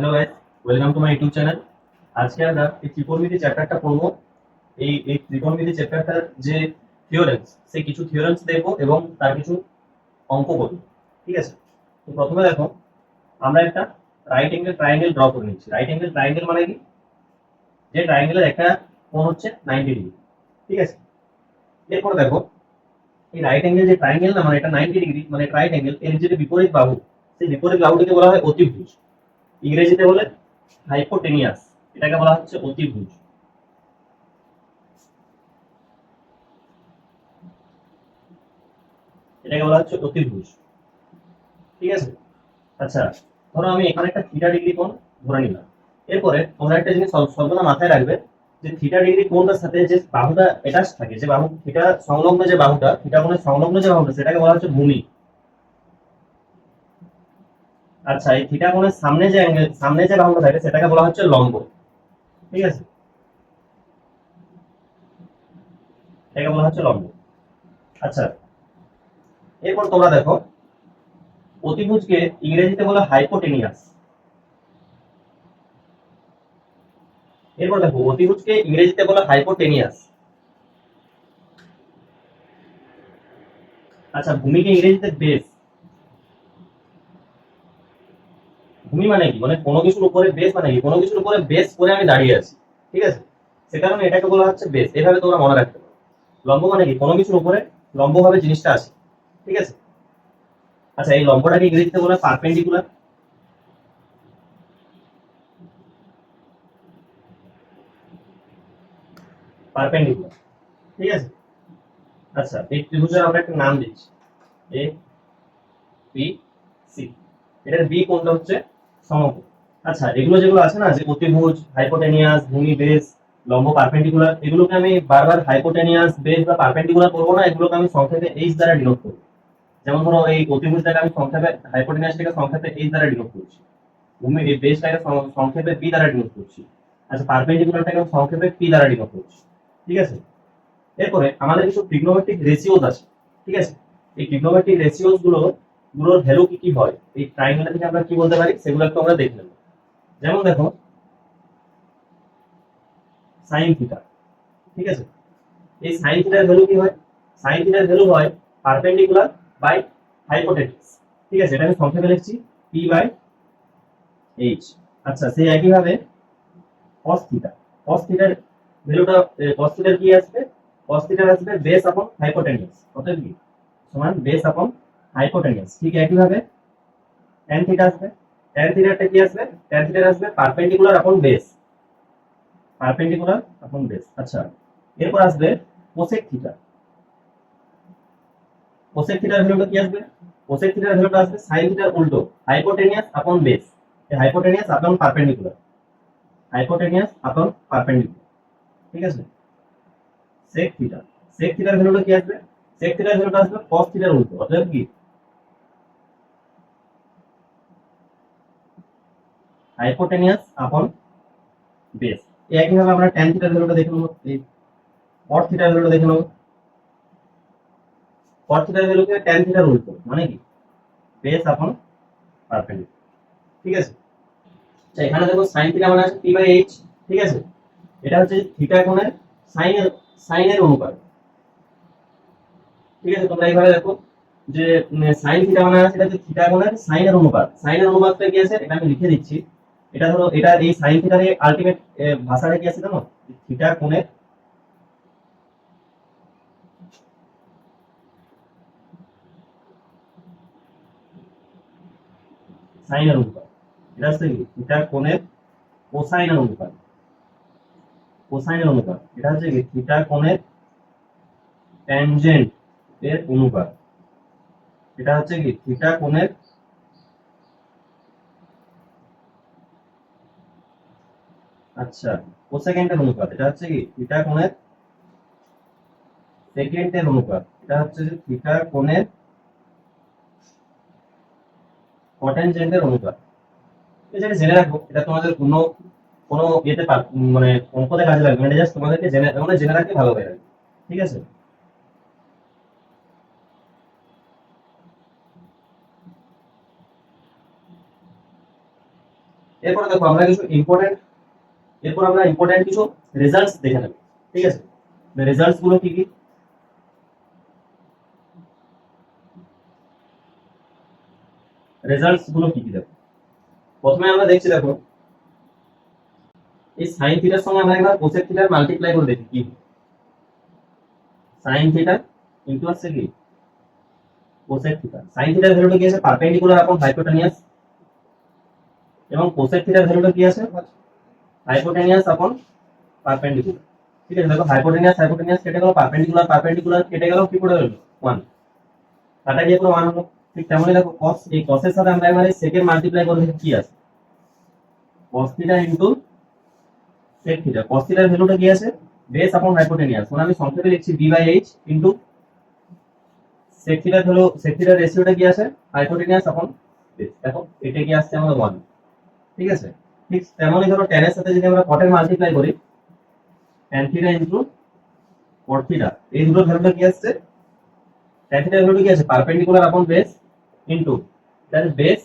Hello guys, welcome to my YouTube channel. আজকে আমরা এই ত্রিকোণমিতি চ্যাপ্টারটা পড়বো। এই ত্রিকোণমিতি চ্যাপ্টারটার যে থিওরেমস, সেই কিছু থিওরেমস দেখবো এবং তার কিছু অঙ্ক করবো। ঠিক আছে? তো প্রথমে দেখো, আমরা একটা রাইট অ্যাঙ্গেল ট্রায়াঙ্গেল ড্র করে নিচ্ছি। রাইট অ্যাঙ্গেল ট্রায়াঙ্গেল মানে কি? যে ট্রায়াঙ্গেলের একটা কোণ হচ্ছে 90 ডিগ্রি। ঠিক আছে? এরপর দেখো, এই রাইট অ্যাঙ্গেল যে ট্রায়াঙ্গেল না, মানে এটা 90 ডিগ্রি, মানে রাইট অ্যাঙ্গেল, এর যে বিপরীত বাহু, সেই বিপরীত বাহুটিকে বলা হয় অতিভুজ। ইংরেজিতে বলে হাইপোটেনিয়াস। এটাকে বলা হচ্ছে অতিভুজ। এটাকে বলা হচ্ছে অতিভুজ। ঠিক আছে? আচ্ছা, ধরো আমি এখানে একটা থিটা ডিগ্রি কোণ ধরে নিলাম। এরপরে তোমরা একটা জিনিস সর্বদা মাথায় রাখবে, যে থিটা ডিগ্রি কোণটার সাথে যে বাহুটা অ্যাটাচ থাকে, যে বাহু থিটা সংলগ্ন, যে বাহুটা থিটা কোণের সংলগ্ন যে বাহুটা, সেটাকে বলা হচ্ছে ভূমি। আচ্ছা, এই থিটা কোণের সামনে যে অ্যাঙ্গেল, সামনে যে বাহুটা থাকে, সেটাকে বলা হচ্ছে লম্ব। ঠিক আছে? এটাকে বলা হচ্ছে লম্ব। আচ্ছা, এরপর তোমরা দেখো, অতিভুজকে ইংরেজিতে বলা হাইপোটেনিয়াস। এরপর দেখো, অতিভুজকে ইংরেজিতে বলা হাইপোটেনিয়াস। আচ্ছা, ভূমিকে ইংরেজিতে বেস। ভূমি মানে কি? মানে কোনো কিছুর উপরে বেস, মানে কি? কোনো কিছুর উপরে বেস করে আমি দাঁড়িয়ে আছি। ঠিক আছে? সে কারণে এটাকে বলা হচ্ছে বেস। এভাবে তোমরা মনে রাখতে পারো। লম্ব মানে কি? কোনো কিছুর উপরে লম্বভাবে জিনিসটা আছে। ঠিক আছে? আচ্ছা, এই লম্বটাকে ইংরেজিতে বলা হয় পারপেন্ডিকুলার। পারপেন্ডিকুলার। ঠিক আছে? আচ্ছা, এই ত্রিভুজের আমরা একটা নাম দিচ্ছি, এ বি সি। এটার বি কোণটা হচ্ছে সমকোণ। আচ্ছা, এগুলো যেগুলো আছে না, যে অতিভুজ, হাইপোটেনিয়াস, ভূমি, বেস, লম্ব, পারপেন্ডিকুলার, এগুলোকে আমি বারবার হাইপোটেনিয়াস, বেস বা পারপেন্ডিকুলার করবো না, এগুলোকে আমি সংক্ষেপে এইচ দ্বারা ডিনোট করবো। যেমন ধরো, এই অতিভুজটাকে আমি সংক্ষেপে, হাইপোটেনিয়াসটাকে সংক্ষেপে এইচ দ্বারা ডিনোট করছি। ভূমি, এই বেসটাকে সংক্ষেপে পি দ্বারা ডিনোট করছি। আচ্ছা, পারপেন্ডিকুলারটাকে আমি সংক্ষেপে পি দ্বারা ডিনোট করছি। ঠিক আছে? এরপরে আমাদের কিছু ট্রিগনোমেট্রিক রেশিওস আছে। ঠিক আছে? এই ট্রিগনোমেট্রিক রেশিওস গুলোর ভ্যালু কি কি হয়, এই ট্রায়াঙ্গেল থেকে আমরা কি বলতে পারি, সেগুলো একটু আমরা দেখে নেব। যেমন দেখো, সাইন থিটা। ঠিক আছে? এই সাইন থিটার ভ্যালু কি হয়? সাইন থিটার ভ্যালু হয় পারপেন্ডিকুলার বাই হাইপোটেনিউস। ঠিক আছে? এটা আমি সংক্ষেপে লিখছি পি বাই এইচ। আচ্ছা, সেই একই ভাবে cos থিটা। cos থিটার ভ্যালুটা, cos থিটার কি আসবে? cos থিটার আসবে বেস আপন হাইপোটেনিউস। অতএব কি সমান বেস আপন হাইপোটেনিউস। ঠিক একই ভাবে tan থিটা আসবে। tan থিটাটা কি আসবে? tan থিটার আসবে পারপেন্ডিকুলার আপন বেস। পারপেন্ডিকুলার আপন বেস। আচ্ছা, এরপর আসবে কোসেক থিটা। কোসেক থিটার ভ্যালুটা কি আসবে? কোসেক থিটার ভ্যালুটা আসবে সাইন থিটার উল্টো, হাইপোটেনিয়াস আপন বেস। এই হাইপোটেনিয়াস আপন পারপেন্ডিকুলার। হাইপোটেনিয়াস আপন পারপেন্ডিকুলার। ঠিক আছে? Sec theta. সেক থিটার ভ্যালুটা কি আসবে? সেক থিটার ভ্যালুটা আসবে cos থিটার উল্টো। অতএব কি হাইপোটেনিয়াস আপন বেস। একইভাবে আমরা tan থিটার ভ্যালুটা দেখে নেবো, এই cot থিটার ভ্যালুটা দেখে নেবো। cot থিটার ভ্যালুকে tan থিটার উল্টো, মানে কি বেস আপন পারপেন্ডিকুলার। ঠিক আছে? আচ্ছা, এখানে দেখো sin থিটা মানে আছে p/h। ঠিক আছে? এটা হচ্ছে থিটা কোণের সাইনের সাইনের অনুপাত। ঠিক আছে? তোমরা এইভাবে দেখো, যে sin থিটা মানে আছে, এটা হচ্ছে থিটা কোণের সাইনের অনুপাত। সাইনের অনুপাতটা কি আছে, এটা আমি লিখে দিচ্ছি। এটা ধরো, এটা এই sin থিটার আলটিমেট ভাষাটা কি আছে জানো? থিটা কোণের সাইনের অনুপাত। এটা হচ্ছে কি থিটা কোণের কোসাইনের অনুপাত। কোসাইনের অনুপাত এটা হচ্ছে কি থিটা কোণের ট্যানজেন্ট এর অনুপাত। এটা হচ্ছে কি থিটা কোণের, আচ্ছা, কোসেকেন্ডের অনুপাত। এটা হচ্ছে কি থিটা কোণের সেকেন্ডের অনুপাত। এটা হচ্ছে যে থিটা কোণের কট্যানজেন্টের অনুপাত। এটা জেনে রাখো, এটা তোমাদের কোনো কোনো ইয়েতে মানে অঙ্কতে কাজে লাগবে, মানে জাস্ট তোমাদেরকে জেনে রাখতে ভালো হয়ে যাবে। ঠিক আছে? এরপর দেখো আমরা কিছু ইম্পর্টেন্ট কিছু রেজাল্টস দেখে নেব, ঠিক আছে? রেজাল্টস গুলো কি কি? রেজাল্টস গুলো কি কি দেখো, প্রথমে আমরা দেখছি, দেখো এই সাইন থিটার সঙ্গে আমরা একবার কোসেক থিটার মাল্টিপ্লাই করে দেখি কি সাইন থিটা ইনটু আছে কি কোসেক থিটা। সাইন থিটার ভ্যালুটা কি আছে? পারপেন্ডিকুলার আপন হাইপোটেনিয়াস, এবং কোসেক থিটার ভ্যালুটা কি আছে? হাইপোটেনিয়াস আপন পারপেন্ডিকুলার। ঠিক আছে, দেখো হাইপোটেনিয়াস কেটে গেল, পারপেন্ডিকুলার কেটে গেল, কি করে হলো 1, কাটা গিয়ে পুরো 1 হলো। ঠিক তেমনই দেখো cos, এই cos এর সাথে আমরা একবার এই sec এর মাল্টিপ্লাই করে দেখি কি আছে, cos theta into sec theta. cos থিটার ভ্যালুটা কি আছে? বেস আপন হাইপোটেনিয়াস, মানে আমি সংক্ষেপে লিখছি b/h ইনটু sec থিটার ভ্যালু, sec থিটার রেশিওটা কি আছে? হাইপোটেনিয়াস আপন বেস। দেখো এটা কি আসছে আমাদের 1, ঠিক আছে? ঠিক তেমনই ধরো tan এর সাথে যদি আমরা cot এর মাল্টিপ্লাই করি, tan theta into cot theta, এই দুটোর ভ্যালুটা কি আসছে? tan থিটার ভ্যালুটা কি আছে? পারপেন্ডিকুলার আপন base into that is base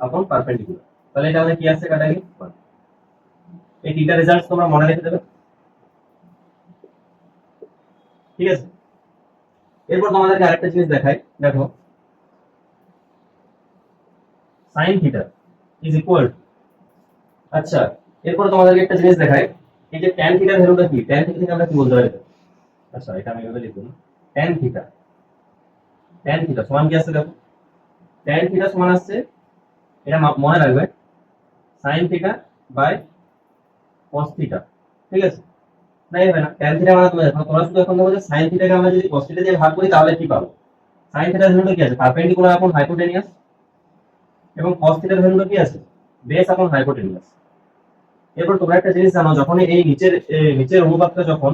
আপন পারপেন্ডিকুলার। তাহলে এটা আমাদের কি আসছে? কাটা গিয়ে 1। এই তিনটা রেজাল্টস তোমরা মনে রেখে দেবে, ঠিক আছে? এরপর তোমাদেরকে আরেকটা জিনিস দেখাই, দেখো sin থিটা ইজ ইকুয়াল, আচ্ছা এরপর তোমাদেরকে একটা জিনিস দেখাই, এই যে tan থিটার ভ্যালুটা কি? tan থিটা থেকে আমরা কি বলতে পারি? আচ্ছা এটা আমি এভাবে লিখব, tan থিটা, tan থিটা সমান কি আসছে? দেখো tan থিটা সমান আসছে, এটা মনে রাখবে, sin theta by cos theta, ঠিক আছে? না হবে না, tan থিটা মানে তোমরা শুধু এখন দেখো যে sin থিটাকে আমরা যদি cos থিটা দিয়ে ভাগ করি তাহলে কি পাবো? sin থিটার ভ্যালুটা কি আছে? পারপেন্ডিকুলার আপন হাইপোটেনিয়াস, এবং cos থিটার ভ্যালুটা কি আছে? বেস আপন হাইপোটেনিয়াস। এরপর তোমরা একটা জিনিস জানো, যখন এই নিচের অনুপাতটা যখন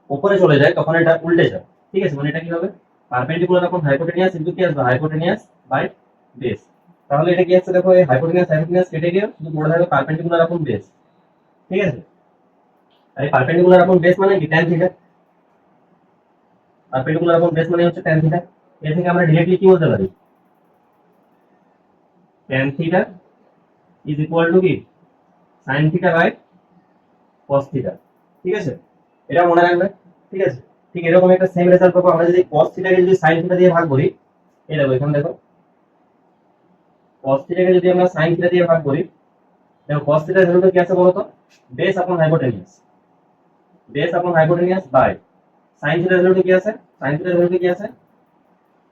উপরে চলে যায় তখন এটা উল্টে যায়, ঠিক আছে? মানে এটা কি হবে? পারপেন্ডিকুলার আপন হাইপোটেনিয়াস ইনটু কি আসবে? Hypotenuse by base. তাহলে এটা কি আছে? দেখো এই হাইপোটেনিয়াস কেটে গিয়ে শুধু পড়ে থাকবে পারপেন্ডিকুলার আপন বেস, ঠিক আছে? আর এই পারপেন্ডিকুলার আপন বেস মানে কি? tan theta. পারপেন্ডিকুলার আপন বেস মানে হচ্ছে tan থিটা। এর থেকে আমরা ডিরেক্টলি কি বলতে পারি? tan theta is equal to কি? sin theta by cos theta, ঠিক আছে? এটা মনে রাখবে, ঠিক আছে? ঠিক এরকম একটা সেম রেজাল্ট পাবো আমরা যদি cos থিটাকে যদি sin থিটা দিয়ে ভাগ করি। এই দেখো এখানে দেখো cos থিটাকে যদি আমরা sin থিটা দিয়ে ভাগ করি, দেখো cos থিটার ভ্যালুটা কি আছে বলো তো? বেস আপন হাইপোটেনিয়াস, বাই sin থিটার ভ্যালুটা কি আছে? sin থিটার ভ্যালুটা কি আছে?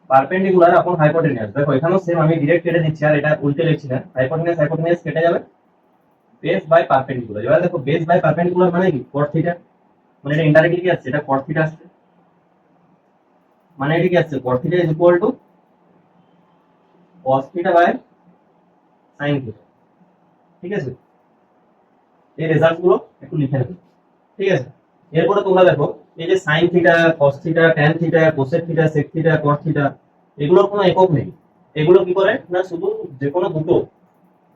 পারপেন্ডিকুলার আপন হাইপোটেনিয়াস। দেখো এখানেও সেম, আমি ডাইরেক্ট কেটে দিচ্ছি, আর এটা উল্টে লিখছি না, হাইপোটেনিয়াস কেটে যাবে, বেস বাই পারপেন্ডিকুলার। এবার দেখো বেস বাই পারপেন্ডিকুলার মানে কি? cot থিটা, মানে এটা ইনডাইরেক্টলি কি আসছে? এটা cot থিটা আসছে, মানে এটা কি আসছে? cot theta is equal to cos theta by sin theta, ঠিক আছে? এই রেজাল্ট গুলো একটু লিখে নেবে, ঠিক আছে? এরপরে তোমরা দেখো এই যে sin theta, cos theta, tan theta, cosec theta, sec theta, cot theta, এগুলোর কোনো একক নেই। এগুলো কি করে না, শুধু যে কোনো দুটো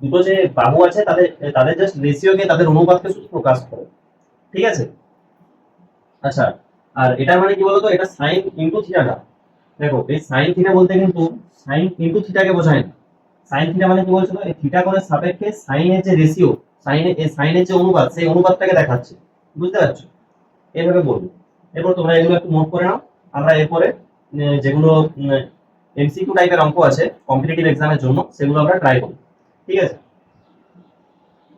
দুটো যে বাহু আছে তাদের তাদের জাস্ট রেশিওকে, তাদের অনুপাতকে শুধু প্রকাশ করে, ঠিক আছে? আচ্ছা, আর এটা মানে কি বলতো? এটা sin ইনটু থিটা না। দেখো এই sin থিটা বলতে কিন্তু sin ইনটু থিটাকে বোঝায় না। sin থিটা মানে কি বলছিল? এই থিটা কোণের সাপেক্ষে sin এর যে রেশিও, sin এর যে অনুপাত, সেই অনুপাতটাকে দেখাচ্ছে, বুঝতে পারছো? এইভাবে বলবো। এরপর তোমরা এগুলো একটু নোট করে নাও। আমরা এরপরে যেগুলো এমসিকিউ টাইপের অঙ্ক আছে কম্পিটিটিভ এক্সামের জন্য, সেগুলো আমরা ট্রাই করব, ঠিক আছে?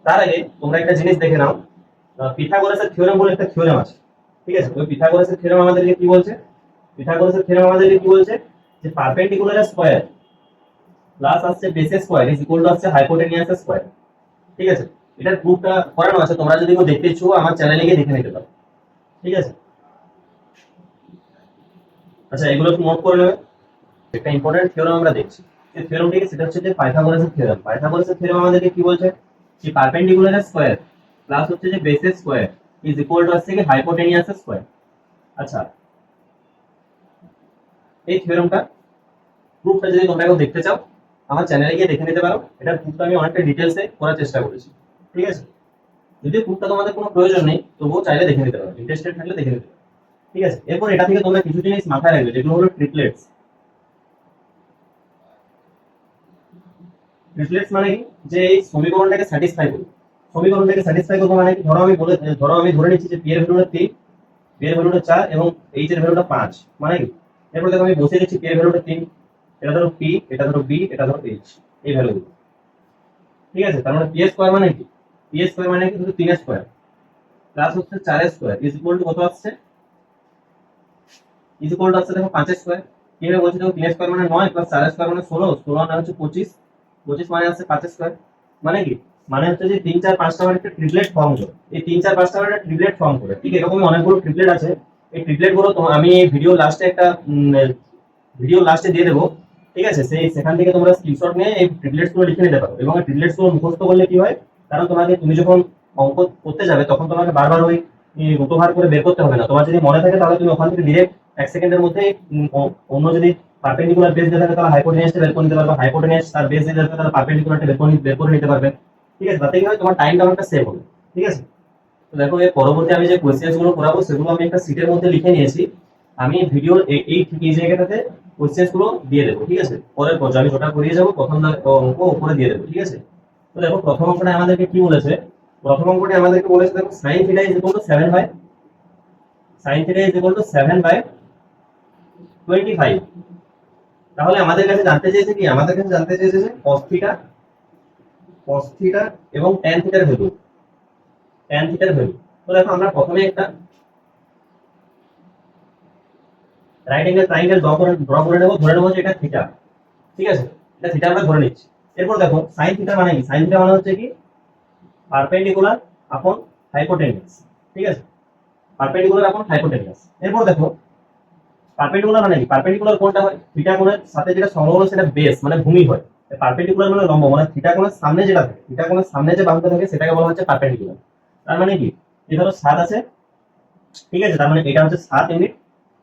তার আগে তোমরা একটা জিনিস দেখে নাও, পিথাগোরাসের থিওরেম বলে একটা থিওরেম আছে, ঠিক আছে? ওই পিথাগোরাসের থিওরেম আমাদেরকে কি বলছে? যে পারপেন্ডিকুলার স্কয়ার প্লাস আসছে বেসের স্কয়ার ইজ ইকুয়াল টু আসছে হাইপোটেনিয়াসের স্কয়ার, ঠিক আছে? এটার প্রুফটা করানো আছে, তোমরা যদি কেউ দেখতে ইচ্ছুক আমার চ্যানেলে গিয়ে দেখে নিতে পারো, ঠিক আছে? আচ্ছা এগুলো একটু নোট করে নেবে। একটা ইম্পর্টেন্ট থিওরেম আমরা দেখছি, যে থিওরেমটি সেটা হচ্ছে যে পাইথাগোরাসের থিওরেম। পাইথাগোরাসের থিওরেম আমাদেরকে কি বলছে? যে পারপেন্ডিকুলার স্কয়ার প্লাস হচ্ছে যে বেসের স্কয়ার ইজ ইকুয়াল টু আসছে কি হাইপোটেনিয়াসের স্কয়ার। আচ্ছা এই থিওরেমটা প্রুফটা যদি তোমরা কেউ দেখতে চাও আমার চ্যানেলে গিয়ে দেখে নিতে পারো। এটার প্রুফটা আমি অনেকটা ডিটেলসে করার চেষ্টা করেছি, ঠিক আছে? যদি প্রুফটা তোমাদের কোনো প্রয়োজন নেই তবুও চাইলে দেখে নিতে পারো, ইন্টারেস্টেড থাকলে দেখে নিতে পারো, ঠিক আছে? এরপর এটা থেকে তোমরা কিছু জিনিস মাথায় রাখবে, যেগুলো হলো ট্রিপলেটস। ট্রিপলেটস মানে কি, যে এই সমীকরণটাকে স্যাটিসফাই করবে। সমীকরণটাকে স্যাটিসফাই করবে মানে কি, ধরো আমি ধরে নিচ্ছি যে পি এর ভ্যালুটা 3, পি এর ভ্যালুটা 4 এবং এইচ এর ভ্যালুটা 5, মানে কি, এরপর দেখো আমি বসিয়ে দিচ্ছি পি এর ভ্যালুটা 3, এটা ধরো পি, এটা ধরো বি, এটা ধরো এইচ, এই ভ্যালুগুলো। ঠিক আছে, তার মানে পি স্কোয়ার মানে কি, পি স্কোয়ার মানে কি, শুধু 3 স্কোয়ার প্লাস হচ্ছে 4 স্কোয়ার ইজ ইকুয়াল টু কত আসছে, ইজ ইকুয়াল টু আসছে দেখো 5 স্কোয়ার। কিভাবে বলছি দেখো, 3 স্কোয়ার মানে 9 প্লাস 4 স্কোয়ার মানে 16, 16 মানে হচ্ছে 25, 25 মানে আসছে 5 স্কোয়ার। মানে কি, মানে হচ্ছে যে 3 4 5টা মানে একটা ট্রিপলেট ফর্ম করে, এই 3 4 5টা মানে একটা ট্রিপলেট ফর্ম করে। ঠিক এরকমই অনেকগুলো ট্রিপলেট আছে। এই ট্রিপলেট গুলো আমি এই ভিডিও লাস্টে দিয়ে দেবো। ঠিক আছে, সেখান থেকে তোমরা স্ক্রিনশট নিয়ে এই ট্রিপলেটস গুলো লিখে নিতে পারো, এবং এই ট্রিপলেটস গুলো মুখস্থ করলে কি হয়, কারণ তুমি যখন অঙ্ক করতে যাবে তখন তোমাকে বারবার ওই রুটোভার করে বের করতে হবে না। তোমার যদি মনে থাকে তাহলে তুমি ওখান থেকে ডিরেক্ট 1 সেকেন্ডের মধ্যে অন্য যদি পারপেন্ডিকুলার বেস দিয়ে থাকে তাহলে হাইপোটেনিয়াসটা বের করে নিতে পারবে, হাইপোটেনিয়াস তার বেস দিয়ে থাকে তাহলে পারপেন্ডিকুলারটা বের করে নিতে পারবে। ঠিক আছে, তাতে কি হয়, তোমার টাইমটা অনেকটা সেভ হবে। ঠিক আছে, তো দেখো এর পরবর্তী আমি যে কোয়েশ্চেন্স গুলো করাবো সেগুলো আমি একটা সিটের মধ্যে লিখে নিয়েছি। আমি ভিডিওর এই জায়গাটাতে কোয়েশ্চেন্স গুলো দিয়ে দেবো। ঠিক আছে, পরের পর্যায়ে আমি ওটা করিয়ে যাবো, প্রথম অঙ্ক উপরে দিয়ে দেবো। ঠিক আছে, তো দেখো প্রথম অঙ্কটা আমাদেরকে কি বলেছে, প্রথম অঙ্কটি আমাদেরকে বলেছে দেখো sin theta is equal to 7 by, sin theta is equal to 7 by 25। তাহলে আমাদের কাছে জানতে চেয়েছে কি, আমাদের কাছে জানতে চেয়েছে যে cos থিটা এবং tan থিটার ভ্যালু, tan থিটার ভ্যালু। তো দেখো আমরা প্রথমে একটা রাইট অ্যাঙ্গেল ট্রায়াঙ্গেল ড্র করে নেবো, ধরে নেবো যে এটা থিটা। ঠিক আছে, এটা থিটা আমরা ধরে নিচ্ছি। এরপর দেখো sin থিটা মানে কি, sin থিটা মানে হচ্ছে কি পারপেন্ডিকুলার আপন হাইপোটেনিয়াস। ঠিক আছে, পারপেন্ডিকুলার আপন হাইপোটেনিয়াস। এরপর দেখো পারপেন্ডিকুলার মানে কি, পারপেন্ডিকুলার কোণটা হয় থিটা কোণের সাথে যেটা সংলগ্ন সেটা বেস মানে ভূমি হয়। পারপেন্ডিকুলার মানে লম্ব, মানে থিটা কোণের সামনে যেটা থাকে, থিটা কোণের সামনে যে বাহুটা থাকে সেটাকে বলা হচ্ছে পারপেন্ডিকুলার। তার মানে কি, এই ধরো 7 আছে, ঠিক আছে, তার মানে এটা হচ্ছে 7 ইউনিট।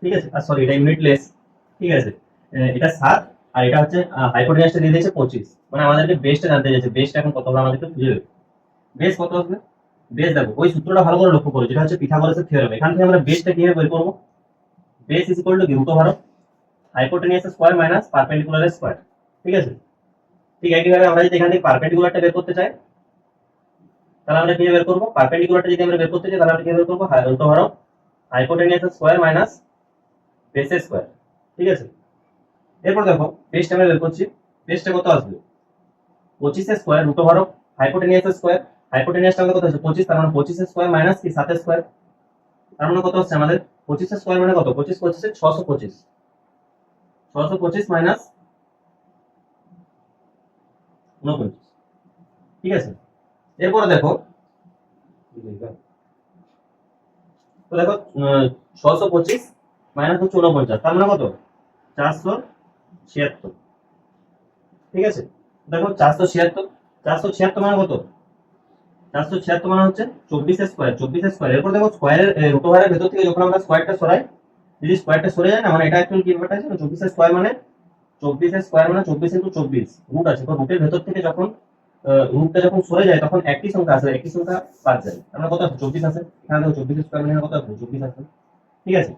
ঠিক আছে, আর সরি এটা ইউনিটলেস। ঠিক আছে, এটা 7 আর এটা হচ্ছে হাইপোটেনিয়াসটা দিয়ে দিয়েছে 25। মানে আমাদেরকে বেসটা জানতে চাইছে, বেসটা এখন কত হবে আমাদেরকে খুঁজে বের, বেস কত আসবে। বেস দেখো ওই সূত্রটা ভালো করে লক্ষ্য করো, যেটা হচ্ছে পিথাগোরাসের থিওরেম। এখান থেকে আমরা বেসটা কিভাবে বের করব, বেস ইজ ইকুয়াল টু কি, root over hypotenuse square minus perpendicular square. ঠিক আছে, ঠিক একইভাবে আমরা যদি এখান থেকে পারপেন্ডিকুলারটা বের করতে চাই তাহলে আমরা কিভাবে বের করব, পারপেন্ডিকুলারটা যদি আমরা বের করতে চাই তাহলে আমরা কিভাবে বের করব, root over hypotenuse square minus base square. ঠিক আছে, এরপর দেখো বেসটা আমরা বের করছি, বেসটা কত আসবে 25 square root over hypotenuse square. হাইপোটেনিয়াসটা কত আছে 25, তার মানে 25 স্কয়ার মাইনাস কি 7 স্কয়ার, তার মানে কত হচ্ছে আমাদের 25 স্কয়ার মানে কত, 25 25 625, 625 মাইনাস 49। ঠিক আছে, এরপরে দেখো, তো দেখো 625 মাইনাস হচ্ছে 49, তার মানে কত 476। ঠিক আছে, দেখো 476, 476 মানে কত, 476 মানে হচ্ছে 24 স্কয়ার, 24 স্কয়ার। এরপর দেখো স্কয়ারের রুট ওভারের ভেতর থেকে যখন আমরা স্কয়ারটা সরাই, যদি স্কয়ারটা সরে যায় না, মানে এটা অ্যাকচুয়ালি কি ব্যাপারটা আছে, 24 স্কয়ার মানে 24 স্কয়ার মানে 24 ইনটু 24 রুট আছে, তো রুটের ভেতর থেকে যখন রুটটা যখন সরে যায় তখন একটি সংখ্যা আসে, একটি সংখ্যা বাদ যায়। আমরা কত আছে 24 আছে, এখানে দেখো 24 স্কয়ার মানে কত আছে 24 আছে। ঠিক আছে,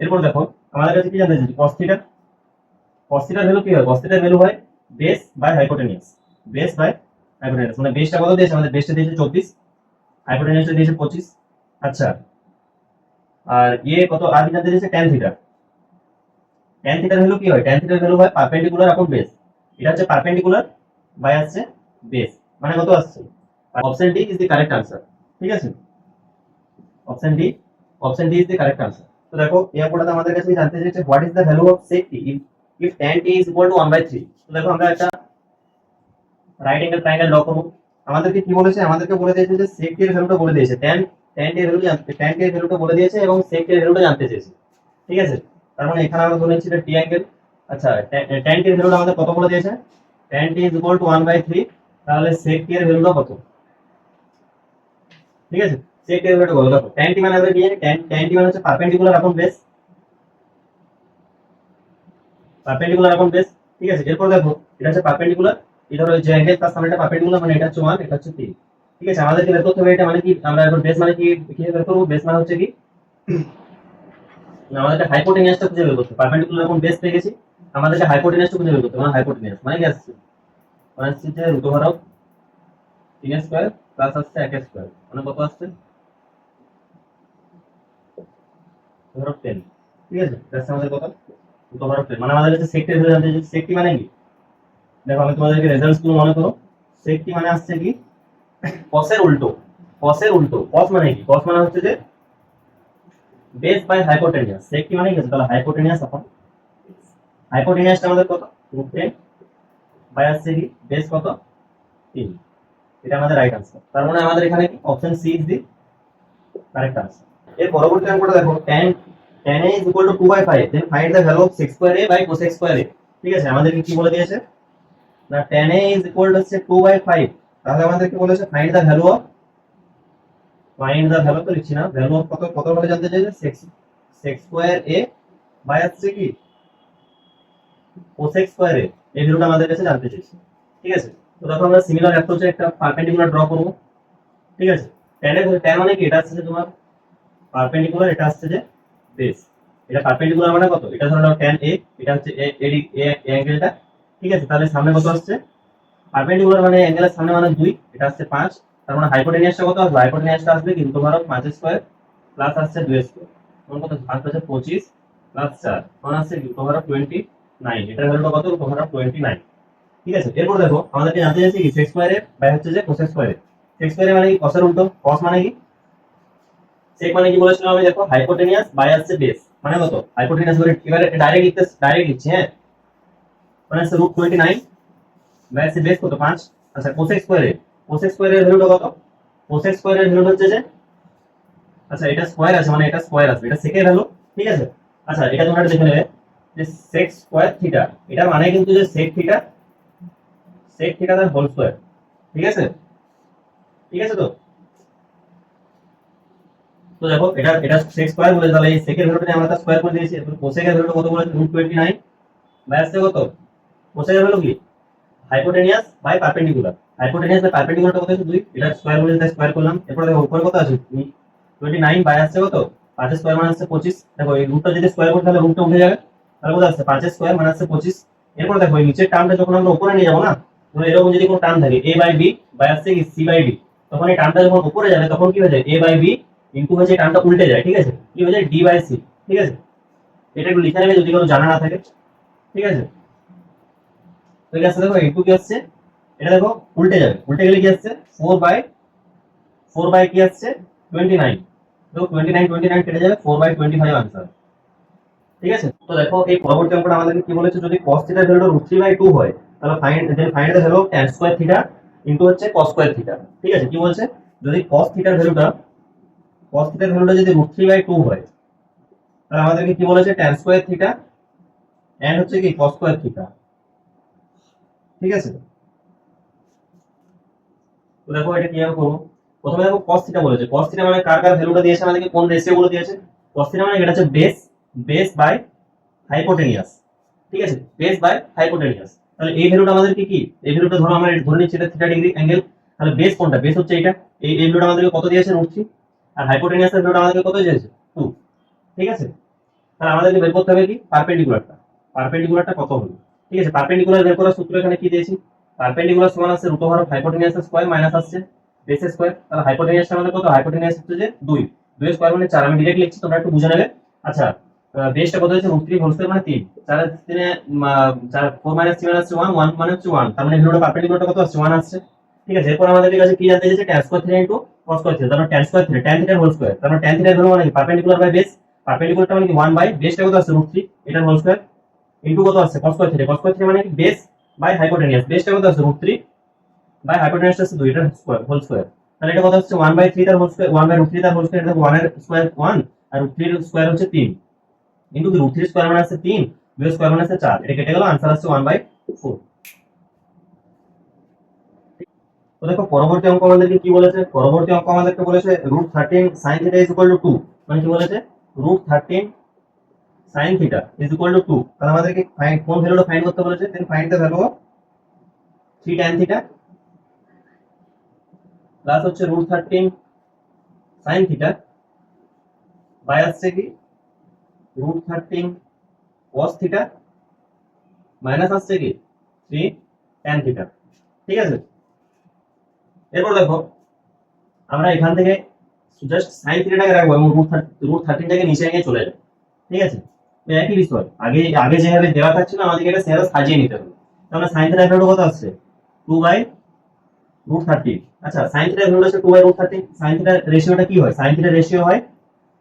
এরপর দেখো আমাদের কাছে কি জানতে চাইছি, cos থিটা, cos থিটার ভ্যালু কি হয়, cos থিটার ভ্যালু হয় base by hypotenuse, base by hypotenuse. মানে বেসটা কত দিয়েছে আমাদের, বেসটা দিয়েছে 24, হাইপোটেনিয়াসটা দিয়েছে 25। আচ্ছা, আর কত আর কি জানতে চাইছে, tan থিটা, tan থিটার ভ্যালু কি হয়, tan থিটার ভ্যালু হয় পারপেন্ডিকুলার আপন বেস। এটা হচ্ছে পারপেন্ডিকুলার বাই আসছে বেস, মানে কত আসছে, option D is the correct answer. ঠিক আছে, option D, option D is the correct answer. তো দেখো এই অঙ্কটাতে আমাদের কাছে জানতে চাইছে what is the value of sec t if tan t is equal to 1/3। তো দেখো আমরা একটা রাইট অ্যাঙ্গেল ট্রায়াঙ্গেল ড্র করব। আমাদেরকে কি বলেছে, আমাদেরকে বলে দিয়েছে যে sec t এর ভ্যালুটা বলে দিয়েছে, tan t এর ভ্যালু জানতে, tan t এর ভ্যালুটা বলে দিয়েছে এবং sec t এর ভ্যালুটা জানতে চেয়েছে। ঠিক আছে, তার মানে এখানে আমরা ধরে নিচ্ছি এটা ট্রায়াঙ্গেল। আচ্ছা, tan t এর ভ্যালুটা আমাদের কত বলে দিয়েছে, tan t is equal to 1/3, তাহলে sec t এর ভ্যালুটা কত। ঠিক আছে, sec t এর ভ্যালুটা কত, দেখো tan t মানে আমরা কি জানি, tan t মানে হচ্ছে পারপেন্ডিকুলার আপন বেস, পারপেন্ডিকুলার আপন বেস। ঠিক আছে, এরপর দেখো এটা হচ্ছে পারপেন্ডিকুলার, এটা হলো যে অ্যাঙ্গেল তার সামনে এটা পারপেন্ডিকুলার, মানে এটা হচ্ছে 1, এটা হচ্ছে 3। ঠিক আছে, আমাদেরকে বের করতে হবে এটা মানে কি, আমরা এখন বেস মানে কি কিভাবে বের করব, বেস মানে হচ্ছে কি আমাদের হাইপোটেনিয়াসটা খুঁজে বের করতে, পারপেন্ডিকুলার আপন বেস পেয়ে গেছি। আমাদেরকে হাইপোটেনিয়াসটা খুঁজে বের করতে হবে। হাইপোটেনিয়াস মানে কি আসছে, মানে হচ্ছে যে root over of 3 square plus আসছে 1 স্কয়ার, মানে কত আসছে ওভার অফ 10। ঠিক আছে, that's আমাদের কত রুট ওভার অফ 10। মানে আমাদের কাছে সেকটি ভ্যালু জানতে চাইছে। সেকটি মানে কি, দেখো আমি তোমাদেরকে রেজাল্টস গুলো মনে করো। সেকটি মানে আসছে কি কসের উল্টো। কসের উল্টো, কস মানে কি, কস মানে হচ্ছে যে বেস বাই হাইপোটেনিয়াস। সেকটি মানে কি, তাহলে হাইপোটেনিয়াস আপন হাইপোটেনিয়াসটা আমাদের কত রুট 10 বাই আসছে কি বেস কত 3। এটা আমাদের রাইট আনসার। তার মানে আমাদের এখানে কি option C is the correct answer. এর পরবর্তী অঙ্কটা দেখো, tan a is equal to 2/5, then find the value of sec square a by cosec square a। ঠিক আছে, আমাদেরকে কি বলে দিয়েছে না, tan a is equal to হচ্ছে 2/5, তাহলে আমাদেরকে বলেছে ফাইন্ড দা ভ্যালু তো লিখছি না, ভ্যালু অফ কত কত বলে জানতে চাইছে sec square a বাই হচ্ছে কি cosec square a, এই ভ্যালুটা আমাদের কাছে জানতে চাইছে। ঠিক আছে, তো দেখো আমরা সিমিলার অ্যাপ্রোচে একটা পারপেন্ডিকুলার ড্র করব। ঠিক আছে, tan মানে কি, এটা হচ্ছে যে তোমার পারপেন্ডিকুলার, এটা আসছে যে বেস। এটা পারপেন্ডিকুলার মানে কত, এটা ধরো tan a, এটা হচ্ছে এডি অ্যাঙ্গেলটা। ঠিক আছে, তাহলে সামনে কত আসছে পারপেন্ডিকুলার মানে অ্যাঙ্গেলের সামনে মানে 2, এটা আসছে 5। তার মানে হাইপোটেনিয়াসটা কত আসবে, হাইপোটেনিয়াসটা আসবে কিন্তু ধরো 5 স্কয়ার প্লাস আসছে 2 স্কয়ার, তখন কত 5 আছে 25 প্লাস 4 তখন আসছে ধরো 29। এটা ভ্যালুটা কত ধরো 29। ঠিক আছে, এরপর দেখো আমাদেরকে জানতে চাইছে কি sec স্কয়ার এর বাই হচ্ছে যে cos স্কয়ার এর। sec স্কয়ার মানে কি cos এর উল্টো, cos মানে কি সেক মানে কি বলেছিলাম আমি, দেখো হাইপোটেনিয়াস বাই আসছে বেস, মানে কত হাইপোটেনিয়াস করে এবারে ডাইরেক্ট লিখছি। হ্যাঁ, মানে হচ্ছে √29 বাই আসছে বেস কত 5। আচ্ছা কোসেক স্কয়ারে, কোসেক স্কয়ারের ভ্যালুটা কত, কোসেক স্কয়ারের ভ্যালু হচ্ছে যে, আচ্ছা এটা স্কয়ার আছে মানে এটা স্কয়ার আসবে, এটা সেকের ভ্যালু। ঠিক আছে, আচ্ছা এটা তোমরা দেখে নেবে যে sec স্কয়ার থিটা, এটা মানে কিন্তু যে sec থিটা তার হোল স্কয়ার। ঠিক আছে, ঠিক আছে। তো তো দেখো এটা এটা sec স্কয়ার বলে, তাহলে এই সেকের ভ্যালুটা আমরা তার স্কয়ার করে দিয়েছি। এরপর কোসেকের ভ্যালুটা কত বলেছে √29 বাই আসছে কত, কোসেকের ভ্যালু কি hypotenuse by perpendicular. Hypotenuse by পারপেন্ডিকুলারটা কত আছে 2, এটা স্কয়ার বলে তাই স্কয়ার করলাম। এরপর দেখো উপরে কত আছে 29 বাই আসছে কত 5 স্কয়ার মানে আসছে 25। দেখো এই রুটটা যদি স্কয়ার করি তাহলে রুটটা উঠে যাবে, তাহলে কত আসছে 5 স্কয়ার মানে আসছে 25। এরপর দেখো এই নিচের টার্মটা যখন আমরা উপরে নিয়ে যাব না, ধরো এরকম যদি কোনো টার্ম থাকে a বাই b বাই আসছে কি c বাই d, তখন এই টার্মটা যখন উপরে যাবে তখন কি হয়ে যায় a বাই b ইনটু হচ্ছে টার্মটা উল্টে যায়। ঠিক আছে, কি হয়ে যায় d বাই c। ঠিক আছে, এটা একটু লিখে নেবে যদি কোনো জানা না থাকে। ঠিক আছে, তো কি আসছে দেখো ইনটু কি আসছে, এটা দেখো উল্টে যাবে, উল্টে গেলে কি আসছে 4/4 কি আসছে 29। দেখো 29 কেটে যাবে, 4/25 आंसर। ঠিক আছে, তো দেখো এই পরবর্তী অঙ্কটা আমাদেরকে কি বলেছে, যদি cos থিটার ভ্যালুটা √3/2 হয় তাহলে find the value of tan square theta into হচ্ছে cos স্কয়ার থিটা। ঠিক আছে, কি বলছে, যদি cos থিটার ভ্যালুটা যদি √3/2 হয় তাহলে আমাদেরকে কি বলেছে tan স্কয়ার থিটা এন্ড হচ্ছে কি cos স্কয়ার থিটা। ঠিক আছে, তো দেখো এটা কিভাবে করবো। প্রথমে দেখো cos থিটা বলেছে, cos থিটা মানে কার কার ভ্যালুটা দিয়েছে আমাদেরকে, কোন রেশিও গুলো দিয়েছে। cos থিটা মানে এটা হচ্ছে বেস বেস বাই হাইপোটেনিয়াস। ঠিক আছে, বেস বাই হাইপোটেনিয়াস, তাহলে এই ভ্যালুটা আমাদেরকে কি, এই ভ্যালুটা ধরো আমরা ধরে নিচ্ছি এটা থিটা ডিগ্রি অ্যাঙ্গেল, তাহলে বেস কোনটা, বেস হচ্ছে এটা, এই ভ্যালুটা আমাদেরকে কত দিয়েছে √3, আর হাইপোটেনিয়াসের ভ্যালুটা আমাদেরকে কত দিয়েছে 2। ঠিক আছে, তাহলে আমাদেরকে বের করতে হবে কি পারপেন্ডিকুলারটা, পারপেন্ডিকুলারটা কত হলো। ঠিক আছে, পারপেন্ডিকুলার বের করার সূত্র এখানে কি দিয়েছি, পারপেন্ডিকুলার সমান আছে √over of hypotenuse square minus আসছে বেস স্কয়ার। তাহলে হাইপোটেনিয়াসটা আমাদের কত, হাইপোটেনিয়াস হচ্ছে যে 2, 2 স্কয়ার মানে 4, আমি ডাইরেক্ট লিখছি তোমরা একটু বুঝে নেবে। আচ্ছা বেসটা কত হচ্ছে √3 হোল স্কয়ার মানে 3, 4 এর 3 এ 4 4 - 3 মানে হচ্ছে 1, 1 মানে হচ্ছে 1, তার মানে ভ্যালুটা পারপেন্ডিকুলারটা কত আসছে 1 আসছে। ঠিক আছে, এরপর আমাদের কাছে কি জানতে চাইছে tan square theta into cos square theta, তার মানে tan স্কয়ার থিটা tan থিটার হোল স্কয়ার, তার মানে tan থিটার ভ্যালু মানে কি পারপেন্ডিকুলার বাই বেস, পারপেন্ডিকুলারটা মানে কি 1 বাই বেসটা কত আছে √3 এটার হোল স্কয়ার ইনটু কত আছে cos square theta, cos square theta মানে কি বেস বাই হাইপোটেনিয়াস, বেসটা কত আছে √3 বাই হাইপোটেনিয়াসটা আছে 2 এটার স্কয়ার হোল স্কয়ার, তাহলে এটা কত হচ্ছে 1/3 তার হোল স্কয়ার, 1/√3 তার হোল স্কয়ার, এটা 1 এর স্কয়ার 1 আর √3 এর স্কয়ার হচ্ছে 3 ইনটু কি √3 স্কয়ার মানে আছে 3, 2 স্কয়ার মানে আছে 4, এটা কেটে গেল, आंसर আসছে 1/4। তো দেখো পরবর্তী অঙ্ক আমাদেরকে কি বলেছে, পরবর্তী অঙ্ক আমাদেরকে বলেছে √13 sin θ = 2, মানে কি বলেছে √13 sin θ = 2, তাহলে আমাদেরকে ফাইন্ড কোন ভ্যালুটা ফাইন্ড করতে বলেছে, then find the value of 3 tan θ plus হচ্ছে √13 sin θ বাই আসছে কি √13 cos θ মাইনাস আসছে কি 3 tan থিটা, ঠিক আছে। এরপর দেখো আমরা এখান থেকে জাস্ট সাইন থিটাটাকে রাখবো এবং রুট 13টাকে নিচে নিয়ে চলে যাবো, ঠিক আছে। একই বিষয়, আগে আগে যেভাবে দেওয়া থাকছিল আমাদেরকে এটা সেভাবে সাজিয়ে নিতে হবে। তাহলে সাইন থিটার ভ্যালু কত আসছে 2/√13। আচ্ছা সাইন থিটার ভ্যালু হচ্ছে 2/√13। সাইন থিটার রেশিওটা কি হয়? সাইন থিটার রেশিও হয়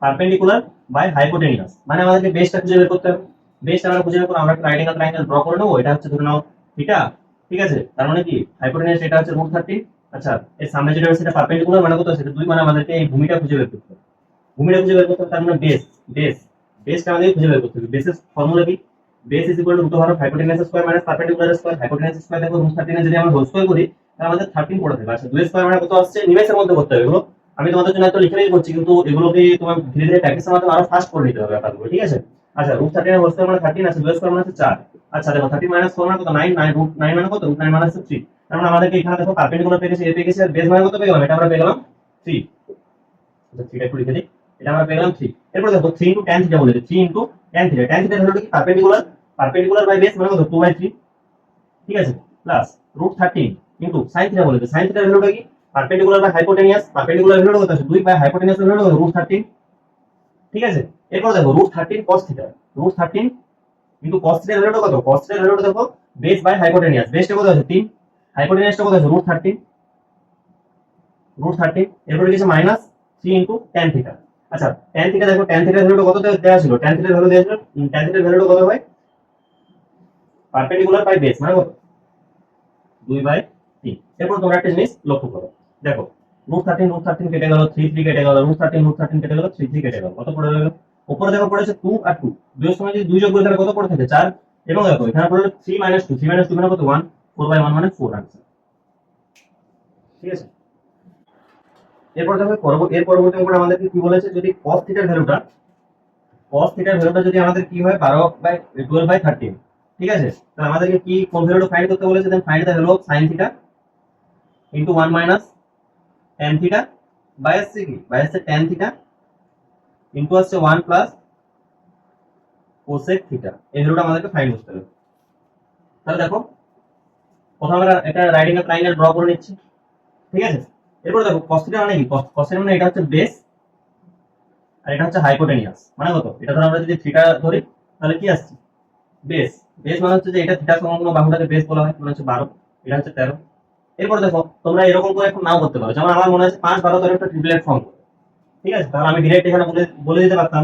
পারপেন্ডিকুলার বাই হাইপোটেনিয়াস। মানে আমাদেরকে বেসটা খুঁজে বের করতে হবে। বেসটা আমরা খুঁজে বের করে আমরা একটা রাইট অ্যাঙ্গেল ট্রায়াঙ্গেল ড্র করে নেবো। এটা হচ্ছে ধরে নাও থিটা, ঠিক আছে। তার মানে কি হাইপোটেনিয়াস এটা হচ্ছে √13। আচ্ছা এর সামনে যেটা হচ্ছে সেটা পারপেন্ডিকুলার, মানে কত সেটা 2, মানে আমাদেরকে এই ভূমিটা খুঁজে বের করতে হবে। ভূমিটা খুঁজে বের করতে হবে, তার মানে বেস বেসটা আমাদের খুঁজে বের করতে হবে। বেসের ফর্মুলা কি? Base is equal two √ of hypotenuse square minus perpendicular square. Hypotenuse square দেখো √13 যদি আমরা হোল স্কয়ার করি তাহলে আমাদের 13 পড়ে থাকবে। আচ্ছা 2 স্কয়ার মানে কত আসছে? নিমেষের মধ্যে করতে হবে এগুলো। আমি তোমাদের জন্য এত লিখে করছি, কিন্তু এগুলোকে তোমার ধীরে ধীরে প্র্যাকটিসের মাধ্যমে আরো ফাস্ট করে নিতে হবে ব্যাপারগুলো, ঠিক আছে। আচ্ছা √13 হোল স্কয়ার মানে 13 আছে, 2 স্কয়ার মানে হচ্ছে 4। আচ্ছা দেখো 13 মাইনাস 4 মানে কত? 9। 9 √9 মানে কত? √9 মানে হচ্ছে 3। তার মানে আমাদেরকে এখানে দেখো পারপেন্ডিকুলার পেয়ে গেছে, এ পেয়ে গেছে, আর বেস মানে কত পেয়ে গেলাম? এটা আমরা পেয়ে গেলাম 3। আচ্ছা ঠিক আছে, একটু লিখে দিই। এটা আমরা পেয়ে গেলাম 3। এরপর দেখো 3 * tan থিটা বলেছে, 3 * tan থিটা। tan থিটা ভ্যালুটা কি? পারপেন্ডিকুলার বাই বেস মানে কত? 2/3, ঠিক আছে, প্লাস √13 ইনটু sin থিটা বলেছে। sin থিটার ভ্যালুটা কি? Perpendicular by hypotenuse. পারপেন্ডিকুলার ভ্যালুটা কত আছে? 2 বাই হাইপোটেনিয়াসের ভ্যালু কত? √13, ঠিক আছে। এরপর দেখো √13 cos থিটা। √13 ইনটু cos থিটার ভ্যালুটা কত? cos থিটার ভ্যালুটা দেখো বেস বাই হাইপোটেনিয়াস। বেসটা কত আছে? 3। হাইপোটেনিয়াসটা কত আছে? √13। এরপরে কিছু মাইনাস 3 ইনটু tan থিটা। আচ্ছা tan থিটা দেখো, tan থিটার ভ্যালুটা কত দেওয়া ছিল? tan থিটার ভ্যালু দেওয়া ছিল, tan থিটার ভ্যালুটা কত হয়? পারপেন্ডিকুলার বাই বেস মানে কত? 2/3। এরপর তোমরা একটা জিনিস লক্ষ্য করো, দেখো √13 কেটে গেল, 3 কেটে গেল, √13 কেটে গেল, 3 কেটে গেল, কত পড়ে গেল? উপরে দেখো পড়েছে 2 আর 2, দুইয়ের সময় যদি 2 যোগ করি তাহলে কত পড়ে থাকে? 4। এবং দেখো এখানে পড়লো 3 - 2, 3 - 2 মানে কত? 1। 4/1 মানে 4 আনসার, ঠিক আছে। এরপর দেখো এর পরবর্তী অঙ্কটা আমাদেরকে কি বলেছে? যদি cos থিটার ভ্যালুটা যদি আমাদের কি হয় 12/13, ঠিক আছে। তাহলে আমাদেরকে কি কোন ভ্যালুটা ফাইন্ড করতে বলেছে? Then find the value of sin theta into 1 minus tan theta by আসছে কি? বাই আসছে tan থিটা ইনটু আসছে 1 প্লাস cosec থিটা। এই ভ্যালুটা আমাদেরকে ফাইন্ড করতে হবে। তাহলে দেখো প্রথমে আমরা একটা রাইট অ্যাঙ্গেল ট্রায়াঙ্গেল ড্র করে নিচ্ছি, ঠিক আছে। এরপর দেখো cos থিটা মানে কি? cos থিটা মানে এটা হচ্ছে বেস আর এটা হচ্ছে হাইপোটেনিয়াস, মানে কত? এটা ধর আমরা যদি থিটা ধরি তাহলে কি আসছে? বেস। বেস মানে হচ্ছে যে এটা থিটা সংলগ্ন বাহুটাকে বেস বলা হয়, মানে হচ্ছে 12, এটা হচ্ছে 13। এরপর দেখো তোমরা এরকম করে এখন নাও করতে পারো, যেমন আমার মনে হচ্ছে 5 12 13 একটা ট্রিপলেট ফর্ম, ঠিক আছে। তাহলে আমি ডিরেক্ট এখানে বলে বলে দিতে পারতাম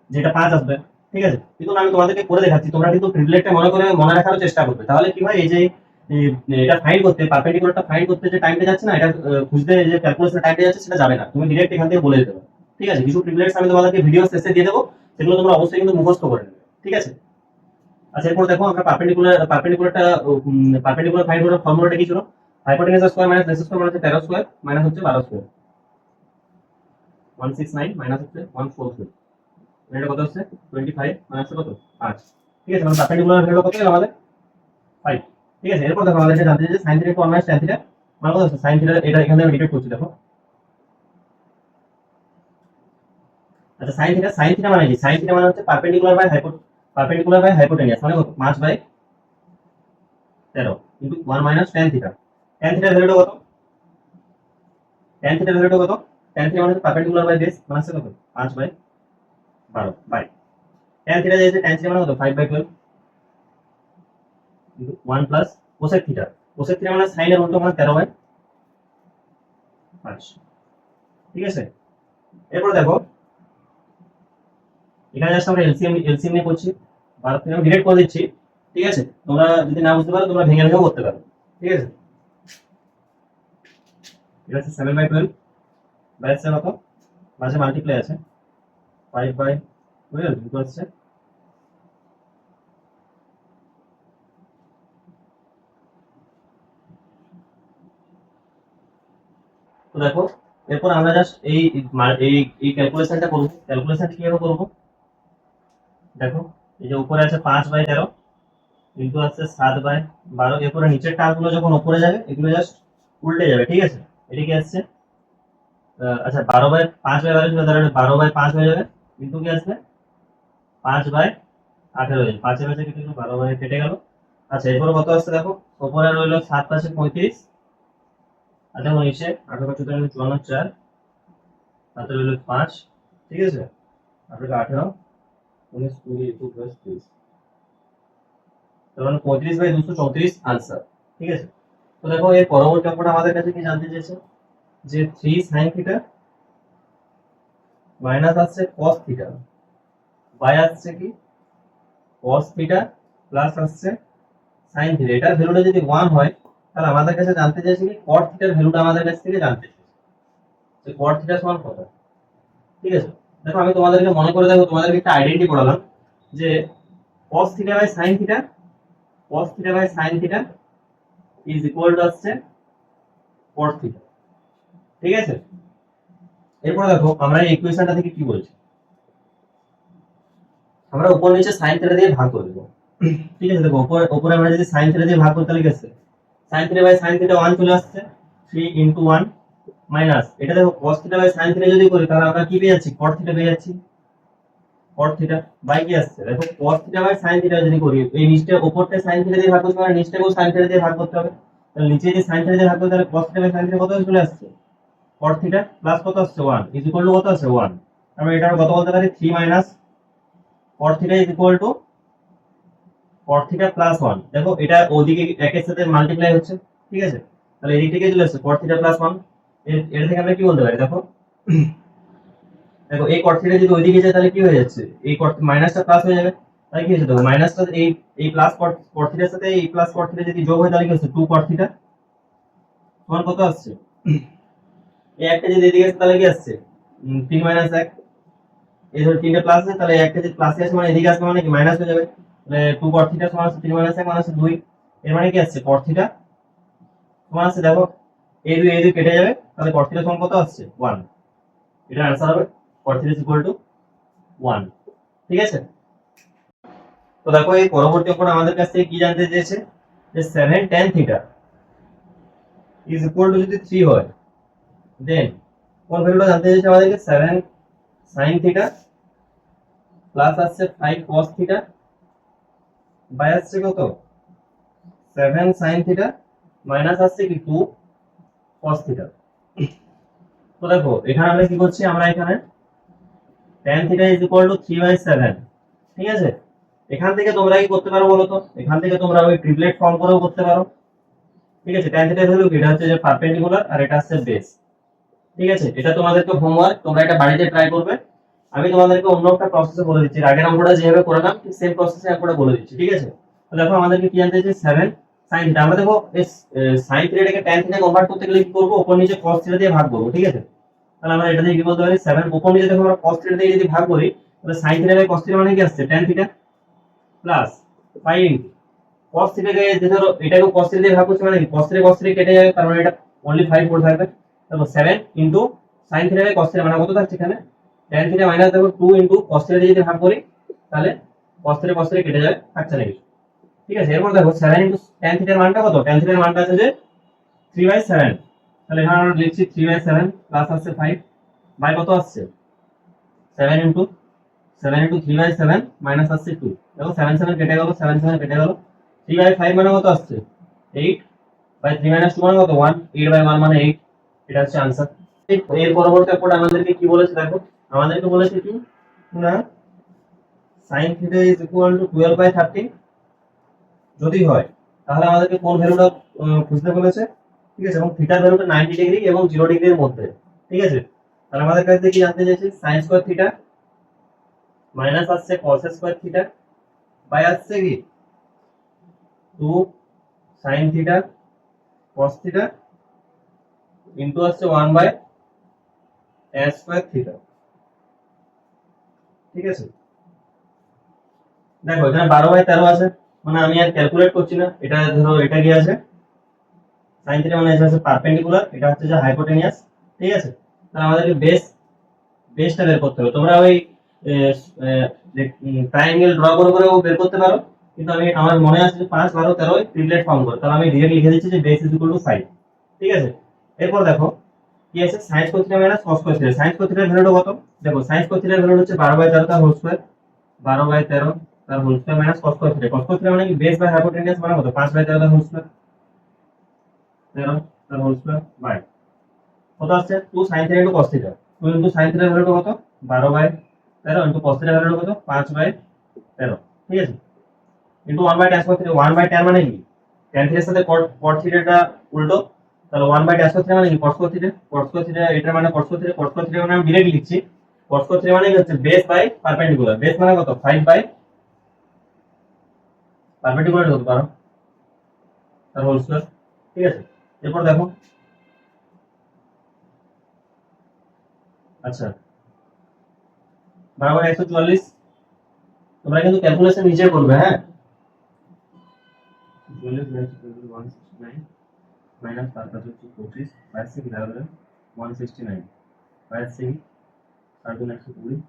যে এটা 5 আসবে, ঠিক আছে। কিন্তু আমি তোমাদেরকে করে দেখাচ্ছি, তোমরা কিন্তু ট্রিপলেটটা মনে করে মনে রাখার চেষ্টা করবে। তাহলে কি হয়, এই যে এটা ফাইন্ড করতে, পারপেন্ডিকুলারটা ফাইন্ড করতে যে টাইমটা যাচ্ছে না, এটা খুঁজতে যে ক্যালকুলেশন টাইমটা যাচ্ছে সেটা যাবে না, তুমি ডিরেক্ট এখান থেকে বলে দিতে পারো, ঠিক আছে। কিছু ট্রিপলেটস আমি তোমাদেরকে ভিডিও শেষে দিয়ে দেবো, সেগুলো তোমরা অবশ্যই কিন্তু মুখস্থ করে নেবে, ঠিক আছে। আচ্ছা এরপর দেখো আমরা পারপেন্ডিকুলার ফাইন্ড করার ফর্মুলাটা কি ছিল? Hypotenuse square minus base square মানে হচ্ছে 13 স্কয়ার মাইনাস হচ্ছে 12 স্কয়ার, 169 মাইনাস হচ্ছে 143, এটা কত হচ্ছে? 25 মাইনাস কত? 5, ঠিক আছে। মানে পারপেন্ডিকুলার ভ্যালু কত আমাদের? 5, ঠিক আছে। এরপর দেখো আমাদের জানতে যে sin থিটা = 1 - tan থিটা মানে কত হচ্ছে? sin থিটা এটা এখানে আমি ডিরেক্ট করছি, দেখো। আচ্ছা sin থিটা মানে কি? sin থিটা মানে হচ্ছে পারপেন্ডিকুলার বাই হাইপোটেনিয়াস, মানে কত? 5/13 into 1 minus tan theta. tan থিটার ভ্যালুটা কত? tan থিটার ভ্যালুটা কত? tan থিটা মানে হচ্ছে পারপেন্ডিকুলার বাই বেস মানে হচ্ছে কত? 5/12 বাই tan থিটা যেটা, tan থিটা মানে কত? 5/12 into 1 plus cosec theta. cosec theta মানে sin এর উল্টো মানে 13/5, ঠিক আছে। এরপর দেখো এখানে জাস্ট আমরা এলসিএম নিয়ে করছি, 12 থেকে আমি ডিরেক্ট করে দিচ্ছি, ঠিক আছে। তোমরা যদি না বুঝতে পারো তোমরা ভেঙে ভেঙেও করতে পারো, ঠিক আছে। এটা হচ্ছে 7/12 বাই হচ্ছে কত? মাঝে মাল্টিপ্লাই আছে 5/12 ইকুয়াল হচ্ছে, তো দেখো এরপর আমরা জাস্ট এই এই ক্যালকুলেশনটা করব। ক্যালকুলেশনটা কিভাবে করব? দেখো এই যে উপরে আছে 5/13 ইনটু আছে 7/12, এরপরে নিচের টার্মগুলো যখন উপরে যাবে এগুলো জাস্ট উল্টে যাবে, ঠিক আছে। এটা কি আসছে? আচ্ছা 5/12 ছিল, তাহলে 12/5 হয়ে যাবে, কিন্তু কি আসবে? 5/18 হয়ে যাবে। 5 এর কাছে কেটে গেল, 12 কেটে গেল। আচ্ছা এরপর কত আসছে দেখো, উপরে রইলো 7 পাশে 35, আর দেখো নিচে 18 পাঁচ 54 4, হাতে রইলো 5, ঠিক আছে, 18 18 19 20 21 22 23, তার মানে 35/234 আনসার। ঠিক আছে, তো দেখো এর পরবর্তী অঙ্কটা আমাদের কাছে কি জানতে চেয়েছে, যে 3 sin থিটা মাইনাস আসছে cos থিটা বাই আসছে কি cos থিটা প্লাস আসছে sin থিটা, এটার ভ্যালুটা যদি 1 হয় তাহলে আমাদের কাছে জানতে চাইছে কি cot থিটার ভ্যালুটা আমাদের কাছ থেকে জানতে চাইছে, যে cot থিটা সমান কত। ঠিক আছে, দেখো আমি তোমাদেরকে মনে করে দেখো তোমাদেরকে একটা আইডেন্টি পড়ালাম, যে cos theta by sin theta, cos theta by sin theta is equal to আসছে cot থিটা। ঠিক আছে, এরপর দেখো আমরা এই ইকুয়েশনটা থেকে কি বলছি, আমরা উপর নিচে sin থিটা দিয়ে ভাগ করে দেব। ঠিক আছে, দেখো উপরে আমরা যদি sin থিটা দিয়ে ভাগ করতে তাহলে কি আছে, sin theta by sin theta 1 চলে আসছে, 3 ইনটু 1 মাইনাস এটা দেখো cos theta by sin theta যদি করি তাহলে আমরা কি পেয়ে যাচ্ছি, cot থিটা পেয়ে যাচ্ছি, cot থিটা বাই কি আসছে দেখো cos theta by sin theta যদি করি, এই নিচটা উপরটা sin থিটা দিয়ে ভাগ করতে হবে, নিচটাকেও sin থিটা দিয়ে ভাগ করতে হবে, তাহলে নিচে যদি sin থিটা দিয়ে ভাগ করি তাহলে cos theta by sin theta কত চলে আসছে, cot থিটা প্লাস কত আসছে 1 ইজ ইকুয়াল টু কত আছে 1, আমরা এটা কত বলতে পারি 3 minus cot theta is equal two cot theta plus 1, দেখো এটা ওদিকে একের সাথে মাল্টিপ্লাই হচ্ছে। ঠিক আছে, তাহলে এদিক থেকে চলে আসছে cot থিটা প্লাস 1, এর থেকে আমরা কি বলতে পারি দেখো, দেখো এই cot থিটা যদি ওইদিকে যায় তাহলে কি হয়ে যাচ্ছে, এই cot মাইনাসটা প্লাস হয়ে যাবে, তাহলে কি হচ্ছে দেখো মাইনাসটা এই প্লাস cot থিটার সাথে এই প্লাস cot থিটা যদি যোগ হয় তাহলে কি হচ্ছে 2 cot থিটা সমান কত আসছে, এই একটা যদি এদিকে আসে তাহলে কি আসছে 3 মাইনাস 1, এই ধরো তিনটা প্লাস আছে তাহলে একটা যদি প্লাসে আসে মানে এদিকে আসবে মানে কি মাইনাস হয়ে যাবে, তাহলে 2 cot থিটা সমান আছে 3 মাইনাস 1 মানে আছে 2, এর মানে কি আসছে cot থিটা সমান আছে দেখো এই দুই কেটে যাবে, তাহলে cot থিটা সমান কত আসছে 1, এটা आंसर হবে cot থিটা ইকুয়াল টু 1। ঠিক আছে, তো দেখো এই পরবর্তী অঙ্কটা আমাদের কাছ থেকে কি জানতে চেয়েছে, যে 7 tan theta is equal two যদি 3 হয় দেন কোন ভ্যালুটা জানতে চেয়েছে আমাদেরকে, 7 sin থিটা প্লাস আসছে 5 cos থিটা বাই আসছে কত 7 sin থিটা মাইনাস আসছে কি 2 cos থিটা। তো দেখো এখানে আমরা কি করছি, আমরা এখানে tan theta is equal two 3/7। ঠিক আছে, এখান থেকে তোমরা কি করতে পারো বলো তো, এখান থেকে তোমরা ওই ট্রিপলেট ফর্ম করেও করতে পারো। ঠিক আছে, tan থিটা ভ্যালু কি, এটা হচ্ছে যে পারপেন্ডিকুলার আর এটা হচ্ছে বেস। ঠিক আছে, এটা তোমাদেরকে হোমওয়ার্ক, তোমরা এটা বাড়িতে ট্রাই করবে, আমি তোমাদেরকে অন্য একটা প্রসেসে বলে দিচ্ছি, আগের অঙ্কটা যেভাবে করলাম ঠিক সেম প্রসেসে অঙ্কটা বলে দিচ্ছি। ঠিক আছে, তো দেখো আমাদেরকে কি জানতে চাই 7 sin থিটা, আমরা দেখো এই sin থিটাটাকে tan থিটা কনভার্ট করতে গেলে কি করব, উপর নিচে cos থিটা দিয়ে ভাগ করব। ঠিক আছে, তাহলে আমরা এটা দিয়ে কি বলতে পারি 7 উপর নিচে দেখো আমরা cos থিটা দিয়ে যদি ভাগ করি তাহলে sin theta by cos theta মানে কি আসছে tan থিটা প্লাস 5 cos থিটাকে ধরো এটাকে cos থিটা দিয়ে ভাগ করছি মানে কি cos থিটা কেটে যাবে, তার মানে এটা অনলি 5 পড়ে থাকবে, তারপর 7 into sin theta by cos theta মানে কত থাকছে এখানে tan থিটা মাইনাস দেখো 2 ইনটু cos থিটা দিয়ে যদি ভাগ করি তাহলে cos থিটা কেটে যাবে, থাকছে না কিছু। ঠিক আছে, এরপর দেখো 7 ইনটু tan থিটার মানটা কত, tan থিটার মানটা আছে যে 3/7, তাহলে এখানে আমরা লিখছি 3/7 প্লাস আসছে 5 বাই কত আসছে 7 ইনটু 3/7 মাইনাস আসছে 2, দেখো 7 7 কেটে গেল, 7 7 কেটে গেল, 3/5 মানে কত আসছে 8 বাই 3 মাইনাস 2 মানে কত 1, 8/1 মানে 8, এটা হচ্ছে आंसर। এর পরবর্তী পড়ে আমাদেরকে কি বলেছে দেখো, আমাদেরকে বলেছে কি না sin theta is equal two 12/13 যদি হয় তাহলে আমাদেরকে কোন ভ্যালুটা খুঁজতে বলেছে। ঠিক আছে, এবং থিটার ভ্যালুটা 90 ডিগ্রি এবং 0 ডিগ্রির মধ্যে। ঠিক আছে, তাহলে আমাদের কাছে কি জানতে চাইছে sin স্কয়ার থিটা মাইনাস আসছে cos স্কয়ার থিটা বাই আসছে কি 2 sin theta cos theta into আসছে 1 বাই tan স্কয়ার থিটা। ঠিক আছে, দেখো এখানে 12/13 আছে, মানে আমি আর ক্যালকুলেট করছি না, এটা ধরো এটা কি আছে sin থিটা মানে এটা হচ্ছে পারপেন্ডিকুলার, এটা হচ্ছে যে হাইপোটেনিয়াস। ঠিক আছে, তাহলে আমাদেরকে বেসটা বের করতে হবে, তোমরা ওই ট্রায়াঙ্গেল ড্র করে করেও বের করতে পারো, কিন্তু আমার মনে আছে যে 5 12 13 ট্রিপলেট ফর্ম করে, তাহলে আমি ডিরেক্ট লিখে দিচ্ছি যে বেস ইজ ইকুয়াল টু 5। ঠিক আছে, এরপর দেখো কি আছে sin cos theta minus cos theta, sin cos থিটার ভ্যালুটা কত, দেখো sin cos থিটার ভ্যালু হচ্ছে 12/13 তার হোল স্কয়ার, 12/13 তার whole square minus cos square theta. cos square theta মানে কি বেস বাই হাইপোটেনিয়াস মানে কত 5/13 তার হোল স্কয়ার 13 তার হোল স্কয়ার বাই কত আসছে 2 sin theta into cos theta. 2 into sin theta ভ্যালুটা কত 12/13 ইনটু cos থিটা ভ্যালুটা কত 5/13, ঠিক আছে, into 1/tan square theta. 1/tan মানে কি tan থিটার সাথে cot থিটাটা উল্টো, তাহলে 1/tan স্কয়ার থিটা মানে কি cos square theta. cos square theta এটা মানে cos square theta. cos square theta মানে আমি ডাইরেক্ট লিখছি cos স্কয়ার থিটা মানে কি হচ্ছে বেস বাই পারপেন্ডিকুলার। বেস মানে কত 5 বাই পারপেন্ডিকুলার হতে পারো তার হোল স্কয়ার, ঠিক আছে। এরপর দেখো, আচ্ছা বরাবর 144, তোমরা কিন্তু ক্যালকুলেশন নিজে করবে, হ্যাঁ। 169 মাইনাস 25 বাই 6 11 169 বাই 6 120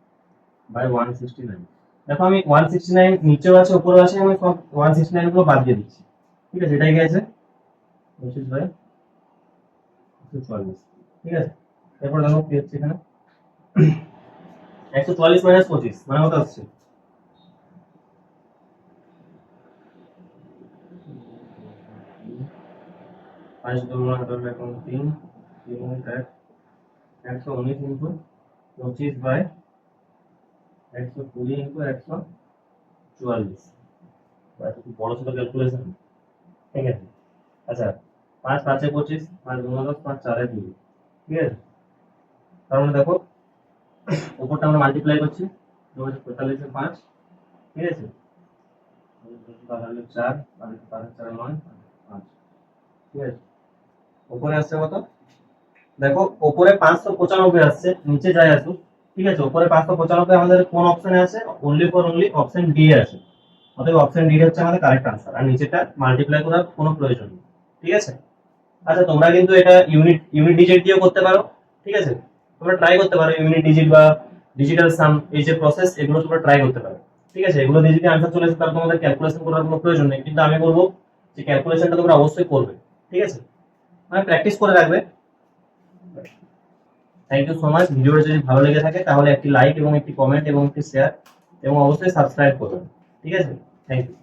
বাই 169। দেখো আমি 169 নিচেও আছে উপরেও আছে, আমি সব 169 গুলো বাদ দিয়ে দিচ্ছি, ঠিক আছে। এটাই গেছে 25 বাই 144, ঠিক আছে। এরপর দেখো কি হচ্ছে এখানে 144 মাইনাস 25 মানে কত আসছে 5 2 9 এখন 3 3 1 119 ইনটু 25 বাই 120 ইনটু 144। বাট একটু বড় ছোট ক্যালকুলেশন, ঠিক আছে। আচ্ছা 5 5 এ 25 5 2 10 5 4 এ 2, ঠিক আছে। তার মানে দেখো উপরটা আমরা মাল্টিপ্লাই করছি 45 এ 5, ঠিক আছে, 4 5 4 9 5, ঠিক আছে। উপরে আসছে কত দেখো, উপরে 595 আসছে, নিচে যাই আসুক, ঠিক আছে। উপরে 595 আমাদের কোন অপশনে আছে, অনলি অপশন ডি এ আছে, অতএব অপশন ডি হচ্ছে আমাদের কারেক্ট আনসার। আর নিচেটা মাল্টিপ্লাই করার কোনো প্রয়োজন নেই, ঠিক আছে। আচ্ছা তোমরা কিন্তু এটা ইউনিট ডিজিট দিয়েও করতে পারো, ঠিক আছে। তোমরা ট্রাই করতে পারো ইউনিট ডিজিট বা ডিজিটাল সাম, এই যে প্রসেস এগুলো তোমরা ট্রাই করতে পারো, ঠিক আছে। এগুলো দিয়ে যদি আনসার চলে আসে তাহলে তোমাদের ক্যালকুলেশন করার কোনো প্রয়োজন নেই, কিন্তু আমি বলবো যে ক্যালকুলেশনটা তোমরা অবশ্যই করবে, ঠিক আছে, মানে প্র্যাকটিস করে রাখবে। Thank you so much. ভিডিওটা যদি ভালো লেগে থাকে তাহলে একটি লাইক এবং একটি কমেন্ট এবং একটি শেয়ার এবং অবশ্যই সাবস্ক্রাইব করবেন, ঠিক আছে। Thank you.